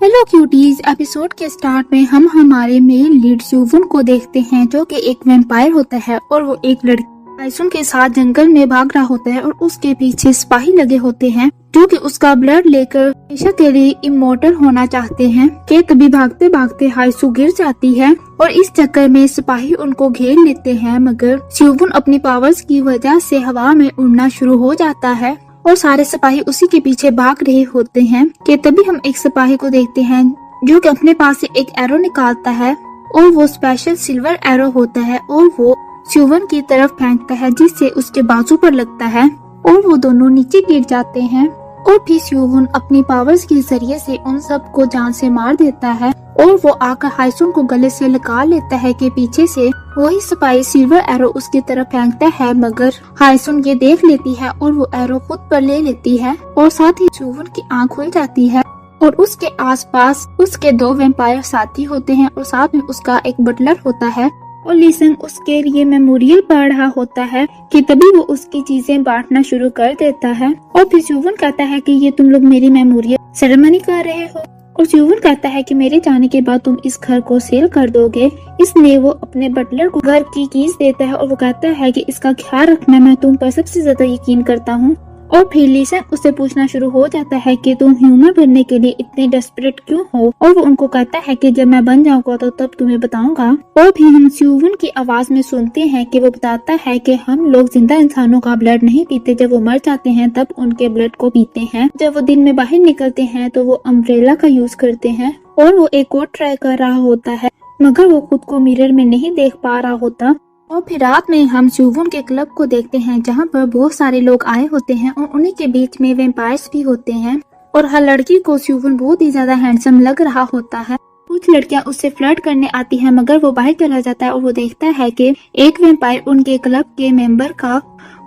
Hello cuties. Episode के start में हम हमारे मेन लीड स्यूवन को देखते हैं जो कि एक वैम्पायर होता है और वो एक लड़की हायसुन के साथ जंगल में भाग रहा होता है और उसके पीछे सिपाही लगे होते हैं जो कि उसका ब्लड लेकर हमेशा के लिए इमोर्टल होना चाहते हैं। कि तभी भागते भागते हायसु गिर जाती है और इस चक्कर में सिपाही उनको घेर लेते हैं, मगर स्यूवन अपनी पावर्स की वजह से हवा में उड़ना शुरू हो जाता है और सारे सिपाही उसी के पीछे भाग रहे होते हैं। कि तभी हम एक सिपाही को देखते हैं जो कि अपने पास से एक एरो निकालता है और वो स्पेशल सिल्वर एरो होता है और वो स्यूवन की तरफ फेंकता है जिससे उसके बाजू पर लगता है और वो दोनों नीचे गिर जाते हैं। और फिर स्यूवन अपनी पावर्स के जरिए से उन सब को जान से मार देता है और वो आकर हायसुन को गले से लगा लेता है कि पीछे से वही सिपाही सिल्वर एरो उसकी तरफ फेंकता है, मगर हायसुन ये देख लेती है और वो एरो खुद पर ले लेती है और साथ ही स्यूवन की आंख खुल जाती है और उसके आसपास उसके 2 वैम्पायर साथी होते हैं और साथ में उसका एक बटलर होता है और लीसंग उसके लिए मेमोरियल पढ़ रहा होता है। कि तभी वो उसकी चीजें बांटना शुरू कर देता है और फिर स्यूवन कहता है कि ये तुम लोग मेरी मेमोरियल सेरेमनी कर रहे हो और स्यूवन कहता है कि मेरे जाने के बाद तुम इस घर को सेल कर दोगे। इसलिए वो अपने बटलर को घर की कीज देता है और वो कहता है कि इसका ख्याल रखना, मैं तुम पर सबसे ज्यादा यकीन करता हूँ। और फिर लीसंग उससे पूछना शुरू हो जाता है कि तुम ह्यूमन बनने के लिए इतने डेस्परेट क्यों हो, और वो उनको कहता है कि जब मैं बन जाऊंगा तो तब तुम्हें बताऊंगा। और फिर हम स्यूवन की आवाज में सुनते हैं कि वो बताता है कि हम लोग जिंदा इंसानों का ब्लड नहीं पीते, जब वो मर जाते हैं तब उनके ब्लड को पीते हैं। जब वो दिन में बाहर निकलते हैं तो वो अम्ब्रेला का यूज करते हैं और वो एक और ट्राई कर रहा होता है मगर वो खुद को मिरर में नहीं देख पा रहा होता। और फिर रात में हम स्यूवन के क्लब को देखते हैं जहाँ पर बहुत सारे लोग आए होते हैं और उन्हीं के बीच में वैम्पायर्स भी होते हैं और हर लड़की को स्यूवन बहुत ही ज्यादा हैंडसम लग रहा होता है। कुछ लड़कियां उससे फ्लर्ट करने आती हैं मगर वो बाहर चला जाता है और वो देखता है कि एक वैम्पायर उनके क्लब के मेंबर का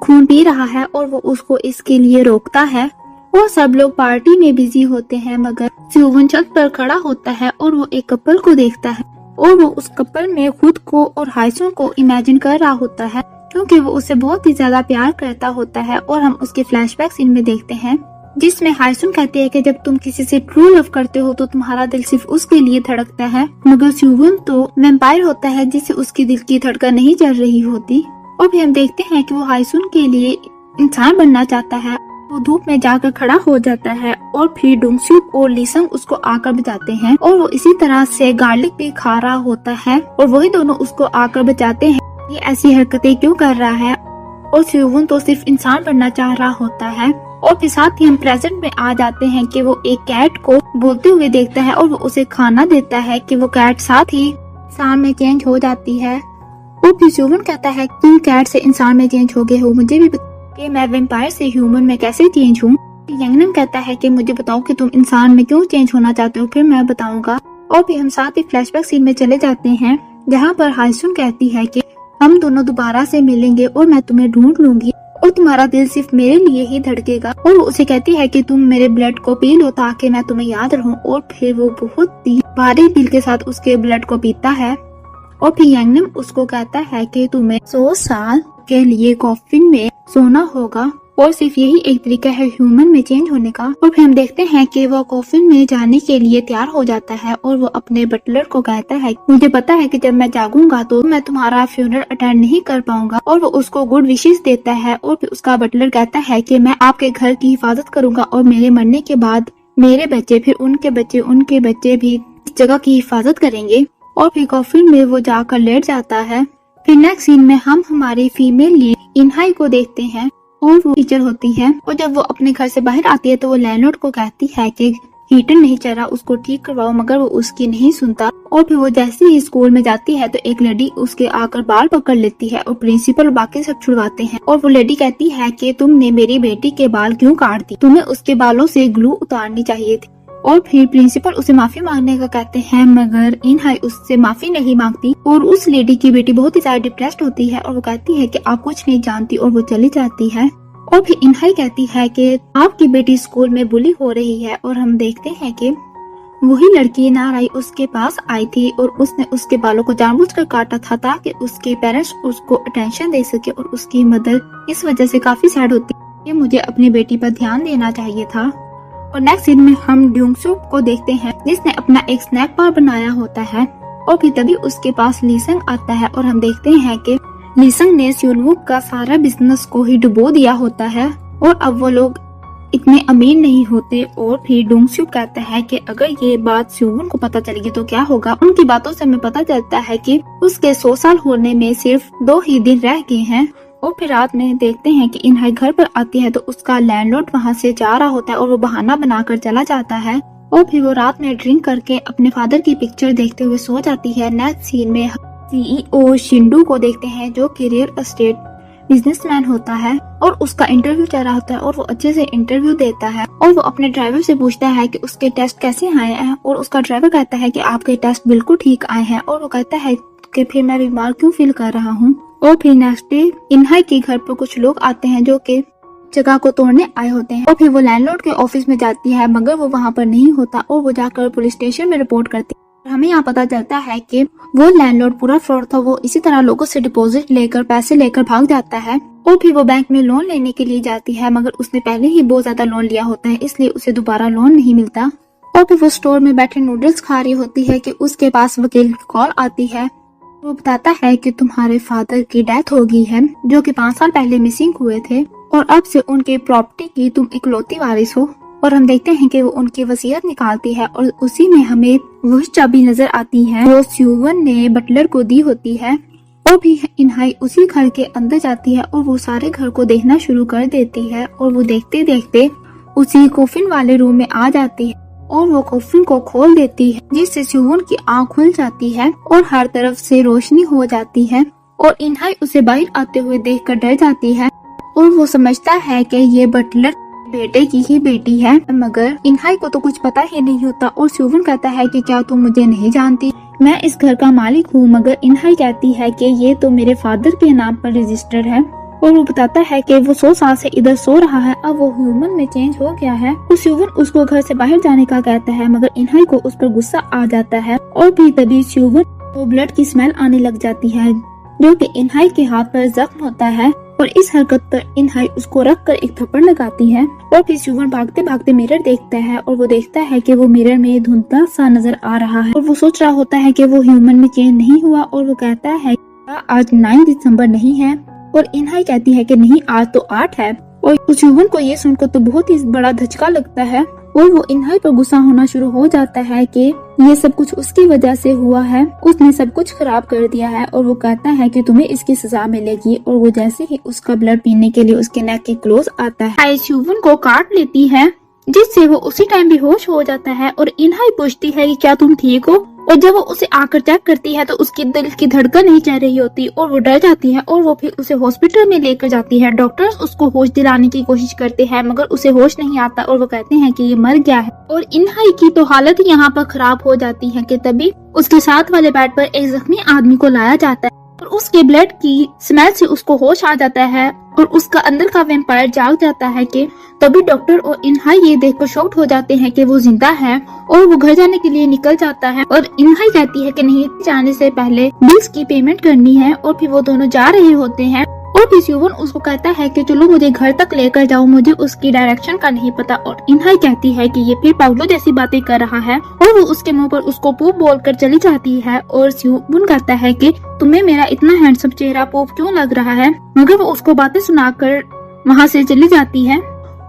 खून पी रहा है और वो उसको इसके लिए रोकता है और सब लोग पार्टी में बिजी होते हैं, मगर स्यूवन छत पर खड़ा होता है और वो एक कपल को देखता है और वो उस कपल में खुद को और हायसुन को इमेजिन कर रहा होता है क्योंकि वो उससे बहुत ही ज्यादा प्यार करता होता है। और हम उसके फ्लैशबैक सीन में देखते हैं जिसमें हायसुन कहती है कि जब तुम किसी से ट्रू लव करते हो तो तुम्हारा दिल सिर्फ उसके लिए धड़कता है, मगर स्यूवन तो वैम्पायर होता है जिससे उसकी दिल की धड़कन नहीं चल रही होती। और फिर हम देखते हैं कि वो हायसुन के लिए इंसान बनना चाहता है। वो धूप में जाकर खड़ा हो जाता है और फिर डोंगसूक और लीसंग उसको आकर बचाते हैं और वो इसी तरह से गार्लिक भी खा रहा होता है और वही दोनों उसको आकर बचाते हैं। ये ऐसी हरकतें क्यों कर रहा है और स्यूवन तो सिर्फ इंसान बनना चाह रहा होता है। और फिर साथ ही हम प्रेजेंट में आ जाते हैं कि वो एक कैट को बोलते हुए देखता है और वो उसे खाना देता है कि वो कैट साथ ही इंसान में चेंज हो जाती है। और फिर स्यूवन कहता है तुम कैट से इंसान में चेंज हो गए हो, मुझे भी कि मैं वैम्पायर से ह्यूमन में कैसे चेंज हूँ। यंगनम कहता है कि मुझे बताओ कि तुम इंसान में क्यों चेंज होना चाहते हो, फिर मैं बताऊंगा। और फिर हम साथ ही फ्लैशबैक सीन में चले जाते हैं जहाँ पर हायसुन कहती है कि हम दोनों दोबारा से मिलेंगे और मैं तुम्हें ढूंढ लूंगी और तुम्हारा दिल सिर्फ मेरे लिए ही धड़केगा। और वो उसे कहती है कि तुम मेरे ब्लड को पी लो ताकि मैं तुम्हें याद रहूं। और फिर वो बहुत ही भारी दिल के साथ उसके ब्लड को पीता है। और फिर यंगनम उसको कहता है कि तुम्हें 100 साल के लिए कॉफिन में सोना होगा और सिर्फ यही एक तरीका है ह्यूमन में चेंज होने का। और फिर हम देखते हैं कि वो कॉफिन में जाने के लिए तैयार हो जाता है और वो अपने बटलर को कहता है मुझे पता है कि जब मैं जागूंगा तो मैं तुम्हारा फ्यूनरल अटेंड नहीं कर पाऊंगा। और वो उसको गुड विशेस देता है और फिर उसका बटलर कहता है कि मैं आपके घर की हिफाजत करूंगा और मेरे मरने के बाद मेरे बच्चे फिर उनके बच्चे भी इस जगह की हिफाजत करेंगे। और फिर कॉफिन में वो जाकर लेट जाता है। फिर नेक्स्ट सीन में हम हमारी फीमेल लीड इनहाई को देखते हैं और वो टीचर होती है और जब वो अपने घर से बाहर आती है तो वो लैंडलॉर्ड को कहती है कि हीटर नहीं चल रहा, उसको ठीक करवाओ, मगर वो उसकी नहीं सुनता। और फिर वो जैसे ही स्कूल में जाती है तो एक लेडी उसके आकर बाल पकड़ लेती है और प्रिंसिपल और बाकी सब छुड़वाते हैं। और वो लेडी कहती है कि तुमने मेरी बेटी के बाल क्यों काट दी, तुम्हें उसके बालों से ग्लू उतारनी चाहिए थी। और फिर प्रिंसिपल उसे माफी मांगने का कहते हैं, मगर इनहाई उससे माफी नहीं मांगती और उस लेडी की बेटी बहुत ही ज्यादा डिप्रेस्ड होती है और वो कहती है कि आप कुछ नहीं जानती और वो चली जाती है। और फिर इनहाई कहती है कि आपकी बेटी स्कूल में बुली हो रही है। और हम देखते हैं कि वही लड़की नाराई उसके पास आई थी और उसने उसके बालों को जानबूझकर काटा था ताकि उसके पेरेंट्स उसको अटेंशन दे सके और उसकी मदर इस वजह से काफी सैड होती है कि मुझे अपनी बेटी पर ध्यान देना चाहिए था। और नेक्स्ट सीन में हम ड्यूंगसूक को देखते हैं जिसने अपना एक स्नैक बार बनाया होता है और फिर तभी उसके पास लीसंग आता है और हम देखते हैं कि लीसंग ने स्यूनवुक का सारा बिजनेस को ही डुबो दिया होता है और अब वो लोग इतने अमीर नहीं होते। और फिर डोंगसूक कहता है कि अगर ये बात स्यूवन को पता चलेगी तो क्या होगा। उनकी बातों से हमें पता चलता है कि उसके 100 साल होने में सिर्फ 2 ही दिन रह गए हैं। और फिर रात में देखते हैं कि इनहाई घर पर आती है तो उसका लैंडलॉर्ड वहाँ से जा रहा होता है और वो बहाना बनाकर चला जाता है और फिर वो रात में ड्रिंक करके अपने फादर की पिक्चर देखते हुए सो जाती है। नेक्स्ट सीन में CEO शिंडू को देखते हैं जो कि रियल एस्टेट बिजनेसमैन होता है और उसका इंटरव्यू चल रहा होता है और वो अच्छे से इंटरव्यू देता है और वो अपने ड्राइवर से पूछता है कि उसके टेस्ट कैसे आए हैं और उसका ड्राइवर कहता है कि आपके टेस्ट बिल्कुल ठीक आए हैं और वो कहता है कि फिर मैं बीमार क्यों फील कर रहा हूँ। और फिर नेक्स्ट डे इनहाई के घर पर कुछ लोग आते हैं जो कि जगह को तोड़ने आए होते हैं और फिर वो लैंडलॉर्ड के ऑफिस में जाती है मगर वो वहाँ पर नहीं होता और वो जाकर पुलिस स्टेशन में रिपोर्ट करती है। हमें यहाँ पता चलता है कि वो लैंडलॉर्ड पूरा फ्रॉड था। वो इसी तरह लोगों से डिपॉजिट लेकर पैसे लेकर भाग जाता है और फिर वो बैंक में लोन लेने के लिए जाती है मगर उसने पहले ही बहुत ज्यादा लोन लिया होता है इसलिए उसे दोबारा लोन नहीं मिलता। और फिर वो स्टोर में बैठे नूडल्स खा रही होती है कि उसके पास वकील की कॉल आती है। वो बताता है कि तुम्हारे फादर की डेथ हो गई है जो कि 5 साल पहले मिसिंग हुए थे और अब से उनके प्रॉपर्टी की तुम इकलौती वारिस हो। और हम देखते हैं कि वो उनकी वसीयत निकालती है और उसी में हमें वह चाबी नजर आती है जो स्यूवन ने बटलर को दी होती है। और भी इनहाई उसी घर के अंदर जाती है और वो सारे घर को देखना शुरू कर देती है और वो देखते देखते उसी कोफिन वाले रूम में आ जाती है और वो कोफिन को खोल देती है जिससे स्यूवन की आंख खुल जाती है और हर तरफ से रोशनी हो जाती है और इनहाई उसे बाहर आते हुए देखकर डर जाती है और वो समझता है कि ये बटलर बेटे की ही बेटी है मगर इनहाई को तो कुछ पता ही नहीं होता। और स्यूवन कहता है कि क्या तुम मुझे नहीं जानती, मैं इस घर का मालिक हूँ। मगर इनहाई कहती है कि ये तो मेरे फादर के नाम पर रजिस्टर्ड है और वो बताता है कि वो 100 साल से इधर सो रहा है, अब वो ह्यूमन में चेंज हो गया है। तो स्यूवन उसको घर से बाहर जाने का कहता है मगर इनहाई को उस पर गुस्सा आ जाता है और फिर तभी स्यूवन को ब्लड की स्मेल आने लग जाती है जो कि इनहाई के हाथ पर जख्म होता है और इस हरकत पर इनहाई उसको रख कर एक थप्पड़ लगाती है। और फिर स्यूवन भागते भागते मिरर देखता है और वो देखता है कि वो मिरर में धुंधला सा नजर आ रहा है और वो सोच रहा होता है कि वो ह्यूमन में चेंज नहीं हुआ और वो कहता है आज 9 दिसंबर नहीं है और इनहाई कहती है कि नहीं आज तो 8 है। और उस ह्यूमन को ये सुनकर तो बहुत ही बड़ा धचका लगता है और वो इनहाई पर गुस्सा होना शुरू हो जाता है कि ये सब कुछ उसकी वजह से हुआ है, उसने सब कुछ खराब कर दिया है और वो कहता है कि तुम्हें इसकी सजा मिलेगी। और वो जैसे ही उसका ब्लड पीने के लिए उसके नेक के क्लोज आता है स्यूवन को काट लेती है जिससे वो उसी टाइम बेहोश हो जाता है और इनहाई पूछती है कि क्या तुम ठीक हो। और जब वो उसे आकर चेक करती है तो उसकी दिल की धड़कन नहीं चल रही होती और वो डर जाती है और वो फिर उसे हॉस्पिटल में लेकर जाती है। डॉक्टर्स उसको होश दिलाने की कोशिश करते हैं मगर उसे होश नहीं आता और वो कहते हैं कि ये मर गया है। और इनहाई की तो हालत यहाँ पर खराब हो जाती है कि तभी उसके साथ वाले बेड पर एक जख्मी आदमी को लाया जाता है और उसके ब्लड की स्मेल से उसको होश आ जाता है और उसका अंदर का वैम्पायर जाग जाता है कि तभी डॉक्टर और इनहाई ये देखकर शॉक्ड हो जाते हैं कि वो जिंदा है और वो घर जाने के लिए निकल जाता है। और इनहाई कहती है कि नहीं, जाने से पहले बिल्स की पेमेंट करनी है और फिर वो दोनों जा रहे होते हैं और फिर स्यूवन उसको कहता है कि चलो मुझे घर तक लेकर जाओ, मुझे उसकी डायरेक्शन का नहीं पता। और इनहाई कहती है कि ये फिर पाउलो जैसी बातें कर रहा है और वो उसके मुंह पर उसको पूप बोलकर चली जाती है। और स्यूवन कहता है कि तुम्हें मेरा इतना हैंडसम चेहरा पूप क्यों लग रहा है, मगर वो उसको बातें सुनाकर वहाँ से चली जाती है।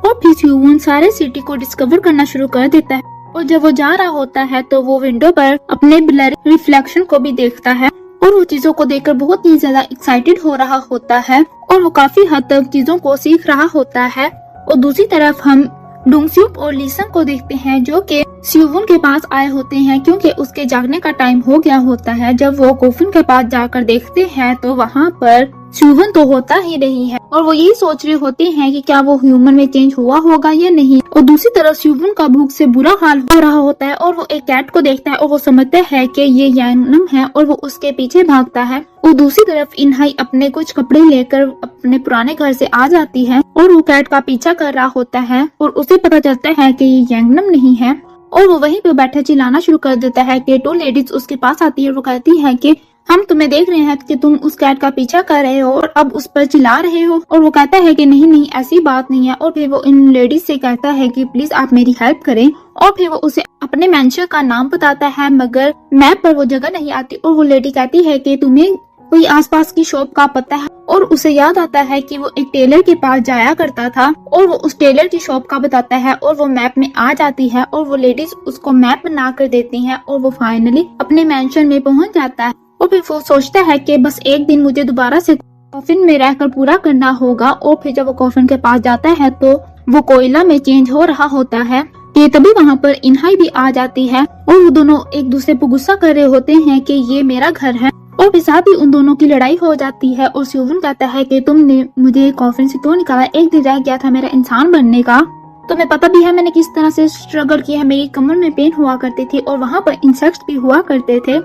और फिर स्यूवन सारे सिटी को डिस्कवर करना शुरू कर देता है और जब वो जा रहा होता है तो वो विंडो पर अपने ब्लर रिफ्लेक्शन को भी देखता है और वो चीजों को देखकर बहुत ही ज्यादा एक्साइटेड हो रहा होता है और वो काफी हद तक चीजों को सीख रहा होता है। और दूसरी तरफ हम डोंगसूक और लीसंग को देखते हैं जो कि स्यूवन के पास आए होते हैं क्योंकि उसके जागने का टाइम हो गया होता है। जब वो कोफिन के पास जाकर देखते हैं तो वहाँ पर स्यूवन तो होता ही नहीं है और वो यही सोच रहे होते हैं कि क्या वो ह्यूमन में चेंज हुआ होगा या नहीं। और दूसरी तरफ स्यूवन का भूख से बुरा हाल हो रहा होता है और वो एक कैट को देखता है और वो समझता है कि ये यानम है और वो उसके पीछे भागता है। और दूसरी तरफ इनहाई अपने कुछ कपड़े लेकर अपने पुराने घर से आ जाती है और वो कैट का पीछा कर रहा होता है और उसे पता चलता है कि ये यांगनम नहीं है और वो वहीं पे बैठा चिल्लाना शुरू कर देता है कि 2 लेडीज उसके पास आती है और वो कहती है कि हम तुम्हें देख रहे हैं कि तुम उस कैट का पीछा कर रहे हो और अब उस पर चिल्ला रहे हो। और वो कहता है कि नहीं नहीं ऐसी बात नहीं है। और फिर वो इन लेडीज से कहता है कि प्लीज आप मेरी हेल्प करें। और फिर वो उसे अपने मेंशन का नाम बताता है मगर मैप पर वो जगह नहीं आती। और वो लेडी कहती है कि तुम्हें कोई आसपास की शॉप का पता है। और उसे याद आता है कि वो एक टेलर के पास जाया करता था और वो उस टेलर की शॉप का बताता है और वो मैप में आ जाती है और वो लेडीज उसको मैप बना कर देती हैं और वो फाइनली अपने मेंशन में पहुंच जाता है। और फिर वो सोचता है कि बस एक दिन मुझे दोबारा से कॉफिन में रहकर पूरा करना होगा। और फिर जब वो कॉफिन के पास जाता है तो वो कोयला में चेंज हो रहा होता है कि तभी वहाँ पर इनहाई भी आ जाती है और वो दोनों एक दूसरे पर गुस्सा कर रहे होते हैं कि ये मेरा घर है। और फिर साथ ही उन दोनों की लड़ाई हो जाती है और स्यूवन कहता है कि तुमने मुझे कॉफिन से क्यों निकाला, एक दिन रह गया था मेरा इंसान बनने का। तुम्हें पता भी है मैंने किस तरह से स्ट्रगल किया है, मेरी कमर में पेन हुआ करती थी और वहाँ पर इंसेक्ट्स भी हुआ करते थे,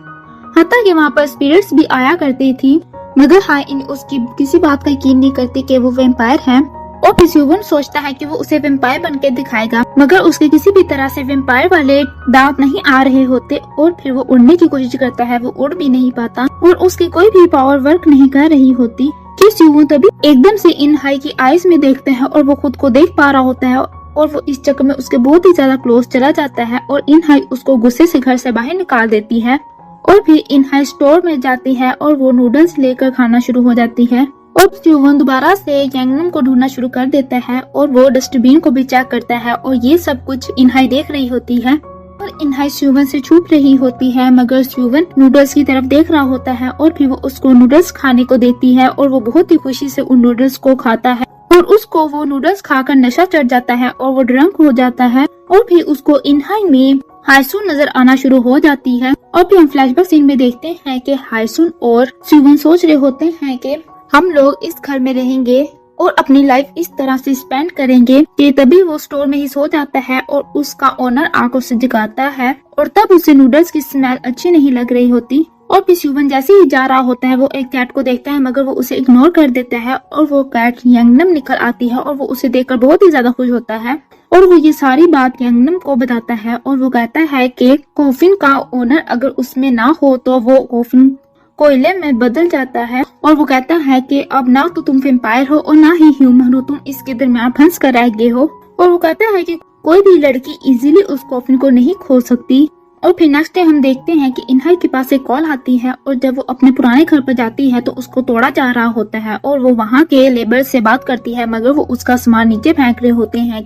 हत्ता कि वहाँ पर स्पिरिट्स भी आया करती थी। मगर हाय इन उसकी किसी बात का यकीन नहीं करती कि वो वैम्पायर है। और फिर स्यूवन सोचता है कि वो उसे वैम्पायर बन के दिखाएगा मगर उसके किसी भी तरह से वैम्पायर वाले दांत नहीं आ रहे होते। और फिर वो उड़ने की कोशिश करता है, वो उड़ भी नहीं पाता और उसकी कोई भी पावर वर्क नहीं कर रही होती कि स्यूवन तभी एकदम से इनहाई की आईज में देखते हैं और वो खुद को देख पा रहा होता है। और वो इस चक्कर में उसके बहुत ही ज्यादा क्लोज चला जाता है और इनहाई उसको गुस्से से घर से बाहर निकाल देती है। और फिर इनहाई स्टोर में जाती है और वो नूडल्स लेकर खाना शुरू हो जाती है। और स्यूवन दोबारा से यांगनम को ढूंढना शुरू कर देता है और वो डस्टबिन को भी चेक करता है और ये सब कुछ इनहाई देख रही होती है। और इनहाई स्यूवन से छुप रही होती है मगर स्यूवन नूडल्स की तरफ देख रहा होता है और फिर वो उसको नूडल्स खाने को देती है और वो बहुत ही खुशी से उन नूडल्स को खाता है और उसको वो नूडल्स खाकर नशा चढ़ जाता है और वो ड्रंक हो जाता है। और फिर उसको इनहाई में हायसुन नजर आना शुरू हो जाती है। और फिर हम फ्लैशबैक सीन में देखते हैं कि हायसुन और स्यूवन सोच रहे होते हैं कि हम लोग इस घर में रहेंगे और अपनी लाइफ इस तरह से स्पेंड करेंगे कि तभी वो स्टोर में ही सो जाता है और उसका ओनर आंखों से जगाता है और तब उसे नूडल्स की स्मेल अच्छी नहीं लग रही होती। और फिर स्यूवन जैसे ही जा रहा होता है वो एक कैट को देखता है मगर वो उसे इग्नोर कर देता है और वो कैट यांगनम निकल आती है और वो उसे देखकर बहुत ही ज्यादा खुश होता है और वो ये सारी बात यांगनम को बताता है और वो कहता है कि कॉफिन का ओनर अगर उसमें ना हो तो वो कॉफिन कोयले में बदल जाता है। और वो कहता है कि अब ना तो तुम वैम्पायर हो और ना ही ह्यूमन हो, तुम इसके दरमियान फंस कर रह गए हो। और वो कहता है कि कोई भी लड़की इजीली उस कॉफिन को नहीं खो सकती। और फिर नेक्स्ट डे हम देखते हैं कि इनहाई के पास एक कॉल आती है और जब वो अपने पुराने घर पर जाती है तो उसको तोड़ा जा रहा होता है और वो वहाँ के लेबर से बात करती है मगर वो उसका सामान नीचे फेंक रहे होते हैं।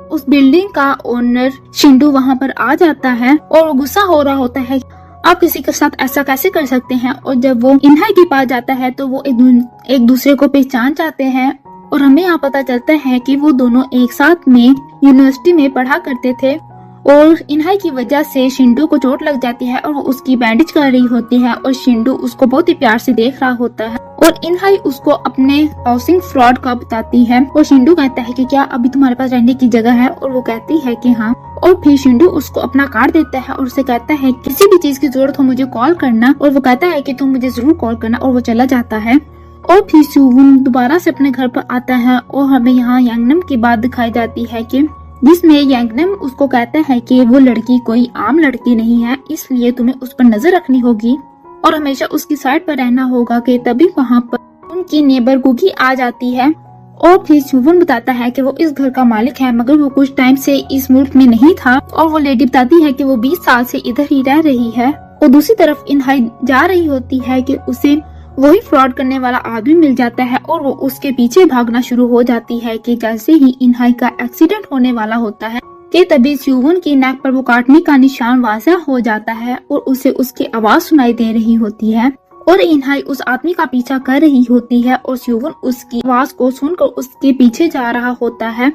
उस बिल्डिंग का ओनर शिंडू वहाँ पर आ जाता है और वो गुस्सा हो रहा होता है, आप किसी के साथ ऐसा कैसे कर सकते हैं। और जब वो इनहाई के पास जाता है तो वो एक दूसरे को पहचान जाते हैं और हमें यहाँ पता चलता है कि वो दोनों एक साथ में यूनिवर्सिटी में पढ़ा करते थे। और इनहाई की वजह से शिंडू को चोट लग जाती है और वो उसकी बैंडेज कर रही होती है और शिंडू उसको बहुत ही प्यार से देख रहा होता है और इनहाई उसको अपने हाउसिंग फ्रॉड का बताती है। और शिंडू कहता है कि क्या अभी तुम्हारे पास रहने की जगह है और वो कहती है कि हाँ। और फिर शिंडू उसको अपना कार्ड देता है और उसे कहता है किसी भी चीज की जरूरत हो मुझे कॉल करना। और वो कहता है कि तुम मुझे जरूर कॉल करना और वो चला जाता है। और फिर स्यूवन दोबारा से अपने घर पर आता है और हमें यहाँ यांगनम की बात दिखाई जाती है कि जिसमें यांगनम उसको कहता है कि वो लड़की कोई आम लड़की नहीं है, इसलिए तुम्हें उस पर नजर रखनी होगी और हमेशा उसकी साइड पर रहना होगा कि तभी वहाँ पर उनकी नेबर गुगी आ जाती है। और फिर स्यूवन बताता है कि वो इस घर का मालिक है मगर वो कुछ टाइम से इस मुल्क में नहीं था और वो लेडी बताती है कि वो 20 साल से इधर ही रह रही है। और दूसरी तरफ इनहाई जा रही होती है कि उसे वही फ्रॉड करने वाला आदमी मिल जाता है और वो उसके पीछे भागना शुरू हो जाती है कि जैसे ही इनहाई का एक्सीडेंट होने वाला होता है कि तभी स्यूवन की नेक पर वो काटने का निशान वाज़ह हो जाता है और उसे उसकी आवाज सुनाई दे रही होती है और इनहाई उस आदमी का पीछा कर रही होती है और स्यूवन उसकी आवाज को सुनकर उसके पीछे जा रहा होता है।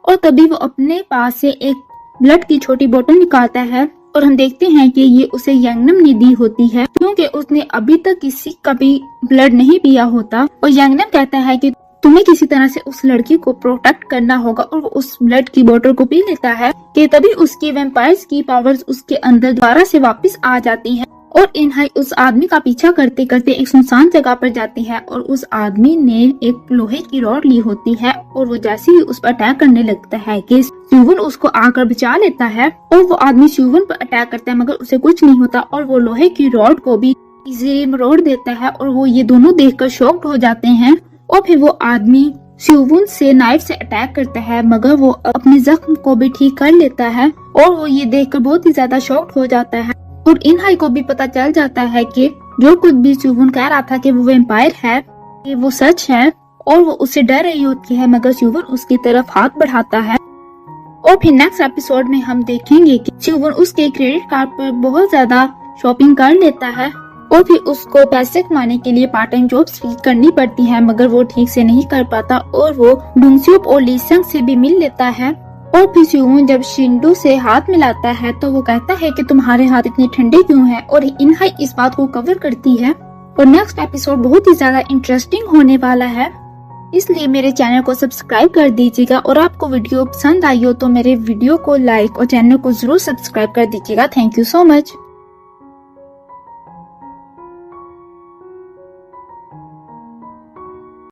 और तभी वो अपने पास से एक ब्लड की छोटी बोतल निकालता है और हम देखते हैं कि ये उसे यांगनम ने दी होती है क्योंकि उसने अभी तक किसी का भी ब्लड नहीं पिया होता। और यांगनम कहता है कि तुम्हें किसी तरह से उस लड़की को प्रोटेक्ट करना होगा और वो उस ब्लड की बोतल को पी लेता है कि तभी उसकी वैम्पायर्स की पावर्स उसके अंदर दोबारा से वापस आ जाती है। और इनहाई उस आदमी का पीछा करते करते एक सुनसान जगह पर जाती है और उस आदमी ने एक लोहे की रॉड ली होती है और वो जैसे ही उस पर अटैक करने लगता है कि स्यूवन उसको आकर बचा लेता है और वो आदमी स्यूवन पर अटैक करता है मगर उसे कुछ नहीं होता और वो लोहे की रॉड को भी इजीली मरोड़ देता है और वो ये दोनों देखकर शॉक्ड हो जाते हैं। और फिर वो आदमी स्यूवुन से नाइफ से अटैक करता है, मगर वो अपने जख्म को भी ठीक कर लेता है और वो ये देखकर बहुत ही ज्यादा शॉक्ड हो जाता है। और इनहाई को भी पता चल जाता है कि जो कुछ भी स्यूवुन कह रहा था कि वो वैम्पायर है, ये वो सच है। और वो उससे डर रही होती है, मगर स्यूवुन उसकी तरफ हाथ बढ़ाता है। और फिर नेक्स्ट एपिसोड में हम देखेंगे कि स्यूवुन उसके क्रेडिट कार्ड पर बहुत ज्यादा शॉपिंग कर लेता है और फिर उसको पैसे कमाने के लिए पार्ट टाइम जॉब्स भी करनी पड़ती है, मगर वो ठीक से नहीं कर पाता और वो डोंगस्यूप और लीसंग से भी मिल लेता है। और फिर स्यूवुन जब शिंडू से हाथ मिलाता है तो वो कहता है कि तुम्हारे हाथ इतने ठंडे क्यों हैं, और इनहाई इस बात को कवर करती है। और नेक्स्ट एपिसोड बहुत ही ज्यादा इंटरेस्टिंग होने वाला है, इसलिए मेरे चैनल को सब्सक्राइब कर दीजिएगा। और आपको वीडियो पसंद आई हो तो मेरे वीडियो को लाइक और चैनल को जरूर सब्सक्राइब कर दीजिएगा। Thank you so much.